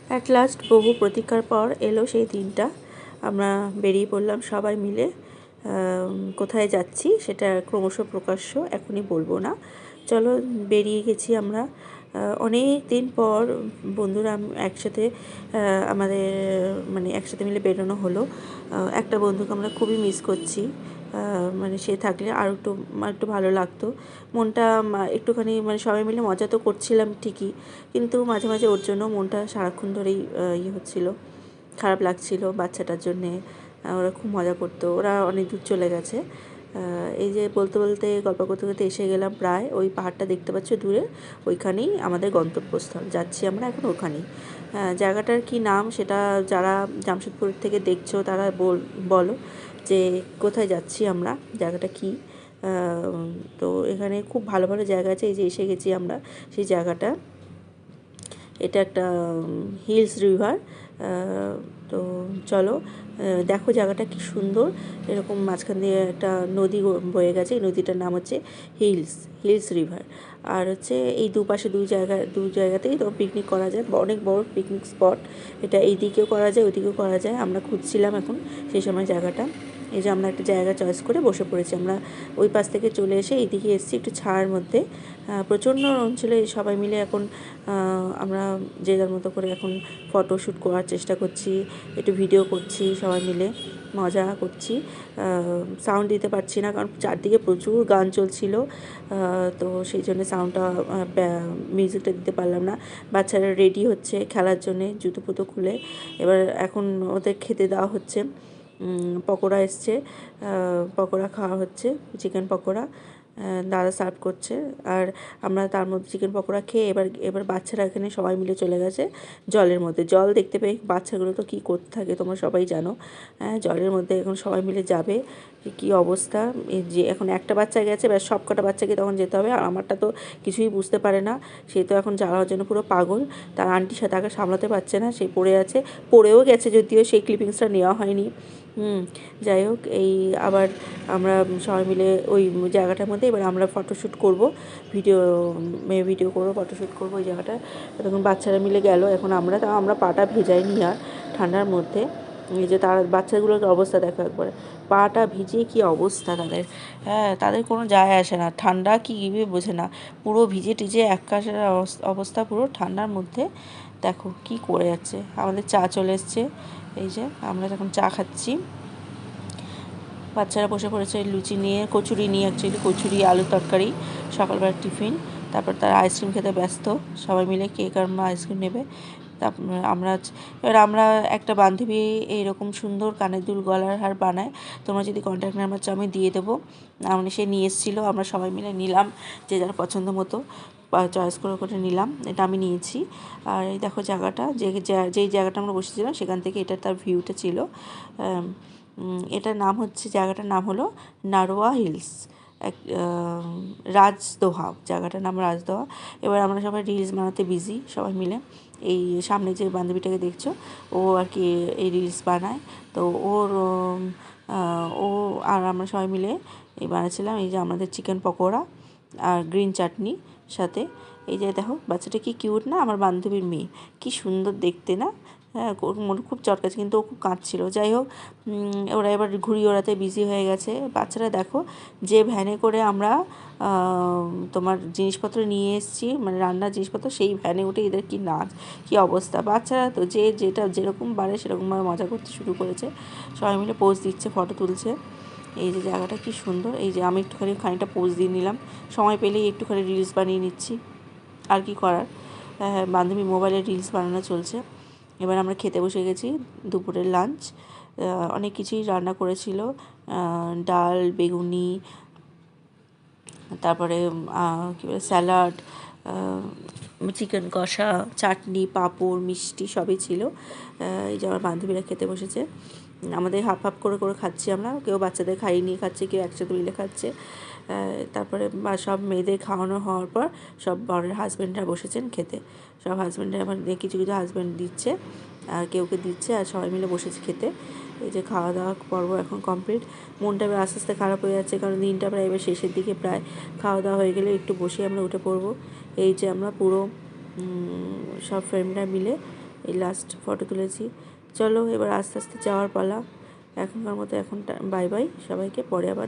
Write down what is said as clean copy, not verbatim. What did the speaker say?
At last বহু প্রতীক্ষার পর এলো সেই দিনটা। আমরা বেরিয়ে পড়লাম সবাই মিলে। কোথায় যাচ্ছি সেটা ক্রমশ প্রকাশ্য, এখনই বলবো না। চলো, বেরিয়ে গেছি আমরা। অনেক দিন পর বন্ধুরা একসাথে আমাদের মানে একসাথে মিলে বেরোনো হলো। একটা বন্ধুকে আমরা খুবই মিস করছি। মানে সে থাকলে একটু ভালো লাগতো। মনটা একটুখানি মানে সবাই মিলে মজা তো করছিলাম ঠিকই, কিন্তু মাঝে মাঝে ওর জন্য মনটা সারাক্ষণ ধরেই ইয়ে হচ্ছিলো, খারাপ লাগছিল বাচ্চাটার জন্যে। ওরা খুব মজা করতো, ওরা অনেক দূর চলে গেছে। এই যে বলতে বলতে গল্প করতে করতে এসে গেলাম প্রায়। ওই পাহাড়টা দেখতে পাচ্ছ দূরে, ওইখানেই আমাদের গন্তব্যস্থল। যাচ্ছি আমরা এখন ওখানেই। জায়গাটার কি নাম সেটা যারা জামশেদপুর থেকে দেখছো তারা বলো যে কোথায় যাচ্ছি আমরা, জায়গাটা কি। তো এখানে খুব ভালো ভালো জায়গা আছে। এই যে এসে গেছি আমরা সেই জায়গাটা। এটা একটা হিলস রিভার। তো চলো দেখো জায়গাটা কি সুন্দর। এরকম মাঝখান দিয়ে একটা নদী বয়ে গেছে। এই নদীটার নাম হচ্ছে হিলস রিভার। আর হচ্ছে এই দুপাশে দু জায়গাতেই তো পিকনিক করা যায়, অনেক বড় পিকনিক স্পট এটা। এই দিকেও করা যায়, ওইদিকেও করা যায়। আমরা খুঁজছিলাম এখন সেই সময় জায়গাটা। এই যে আমরা একটা জায়গা চয়েস করে বসে পড়েছি। আমরা ওই পাশ থেকে চলে এসে এইদিকে এসেছি একটু ছায়ার মধ্যে। প্রচণ্ড অঞ্চলে সবাই মিলে এখন আমরা যে যার মতো করে এখন ফটোশ্যুট করার চেষ্টা করছি, একটু ভিডিও করছি, সবাই মিলে মজা করছি। সাউন্ড দিতে পারছি না কারণ চারদিকে প্রচুর গান চলছিল। তো সেই জন্য সাউন্ডটা মিউজিকটা দিতে পারলাম না। বাচ্চারা রেডি হচ্ছে খেলার জন্যে, জুতো পুতো খুলে। এবার এখন ওদের খেতে দেওয়া হচ্ছে। পকোড়া এসছে, পকোড়া খাওয়া হচ্ছে, চিকেন পকোড়া দাদা সার্ভ করছে। আর আমরা তার মধ্যে চিকেন পকোড়া খেয়ে এবার বাচ্চারা এখানে সবাই মিলে চলে গেছে জলের মধ্যে। জল দেখতে পেয়ে বাচ্চাগুলো তো কী করতে থাকে তোমরা সবাই জানো। জলের মধ্যে এখন সবাই মিলে যাবে। কী অবস্থা! এই যে এখন একটা বাচ্চা গেছে, ব্যাস সব কটা বাচ্চাকে তখন যেতে হবে। আর আমারটা তো কিছুই বুঝতে পারে না, সে তো এখন যাওয়ার জন্য পুরো পাগল। তার আন্টি তাকে সামলাতে পারছে না, সে পড়ে আছে। পড়েও গেছে, যদিও সেই ক্লিপিংসটা নেওয়া হয়নি। যাই হোক, এই আবার আমরা সবাই মিলে ওই জায়গাটার মধ্যে এবার আমরা ফটোশ্যুট করবো, ভিডিও করবো, ফটোশ্যুট করবো ওই জায়গাটা। তখন বাচ্চারা মিলে গেল। এখন আমরা পাটা ভেজাইনি আর ঠান্ডার মধ্যে। এই যে তার বাচ্চাগুলোর অবস্থা দেখো একবার, পাটা ভিজিয়ে কী অবস্থা তাদের। তাদের কোনো যায় আসে না, ঠান্ডা কী বোঝে না, পুরো ভিজে টিজে এককাশের অবস্থা পুরো ঠান্ডার মধ্যে। দেখো কি করে যাচ্ছে। আমাদের চা চলে এসছে, এই যে আমরা যখন চা খাচ্ছি। বাচ্চারা বসে পড়েছে লুচি নিয়ে, কচুরি নিয়ে, অ্যাকচুয়ালি কচুরি আলুর তরকারি সকালবেলার টিফিন। তারপর তারা আইসক্রিম খেতে ব্যস্ত, সবাই মিলে কেক আর আইসক্রিম নেবে। তারপর আমরা একটা বান্ধবী এইরকম সুন্দর কানের দুল গলার হার বানায়। তোমরা যদি কন্ট্যাক্ট নাম্বার চাও আমি দিয়ে দেবো। মানে সে নিয়ে এসেছিলো, আমরা সবাই মিলে নিলাম, যে যার পছন্দ মতো চয়েস করে করে নিলাম। এটা আমি নিয়েছি। আর এই দেখো জায়গাটা, যেই জায়গাটা আমরা বসেছিলাম সেখান থেকে এটা তার ভিউটা ছিল। এটার নাম হচ্ছে, জায়গাটার নাম হলো নারোয়া হিলস, রাজদোহা, জায়গাটার নাম রাজদোহা। এবার আমরা সবাই রিলস বানাতে বিজি সবাই মিলে। এই সামনে যে বান্ধবীটাকে দেখছো, ও আর কি এই রিলস বানায়। তো ও আর আমরা সবাই মিলে এই বানাচ্ছিলাম। এই যে আমাদের চিকেন পকোড়া আর গ্রিন চাটনি সাথে। এই যে দেখো বাচ্চাটা কি কিউট না, আমার বান্ধবীর মেয়ে, কি সুন্দর দেখতে না। ওর মনে খুব চটকাছে, কিন্তু ও খুব কাঁদছিল। যাই হোক, ওরা এবার ঘুড়ি ওড়াতে বিজি হয়ে গেছে। বাচ্চারা দেখো, যে ভ্যানে করে আমরা তোমার জিনিসপত্র নিয়ে এসেছি, মানে রান্নার জিনিসপত্র, সেই ভ্যানে উঠে এদের কি নাচ, কি অবস্থা। বাচ্চারা তো যেটা যেরকম পারে সেরকমভাবে মজা করতে শুরু করেছে। সবাই মিলে পোজ দিচ্ছে, ফটো তুলছে। এই যে জায়গাটা কি সুন্দর। এই যে আমি খানিকটা পোজ দিয়ে নিলাম, সময় পেলেই একটুখানি রিলস বানিয়ে নিচ্ছি, আর কি করার। বান্ধবী মোবাইলে রিলস বানানো চলছে। এবার আমরা খেতে বসে গেছি, দুপুরের লাঞ্চ। অনেক কিছুই রান্না করেছিল, ডাল, বেগুনি, তারপরে কী বলে স্যালাড, চিকেন কষা, চাটনি, পাঁপড়, মিষ্টি সবই ছিল। এই যে আমার বান্ধবীরা খেতে বসেছে, আমাদের হাফ হাফ করে করে খাচ্ছি আমরা। কেউ বাচ্চাদের খাইয়ে নিয়ে খাচ্ছে, কেউ একসাথে মিলে খাচ্ছে। তারপরে সব মেয়েদের খাওয়ানো হওয়ার পর সব বরের হাজব্যান্ডরা বসেছেন খেতে। সব হাজব্যান্ডরা আমার কিছু কিছু হাজব্যান্ড দিচ্ছে, আর কেউ দিচ্ছে, আর সবাই মিলে বসেছে খেতে। এই যে খাওয়া দাওয়া পর্ব এখন কমপ্লিট। মনটা এবার আস্তে আস্তে খারাপ হয়ে যাচ্ছে, কারণ দিনটা প্রায় এবার শেষের দিকে প্রায়। খাওয়া দাওয়া হয়ে গেলে একটু বসে আমরা উঠে পড়বো। এই যে আমরা পুরো সব ফ্রেন্ডরা মিলে এই লাস্ট ফটো তুলেছি। চলো এবার আস্তে আস্তে যাওয়ার পালা। এখনকার মতো এখন বাই বাই সবাইকে, পরে আবার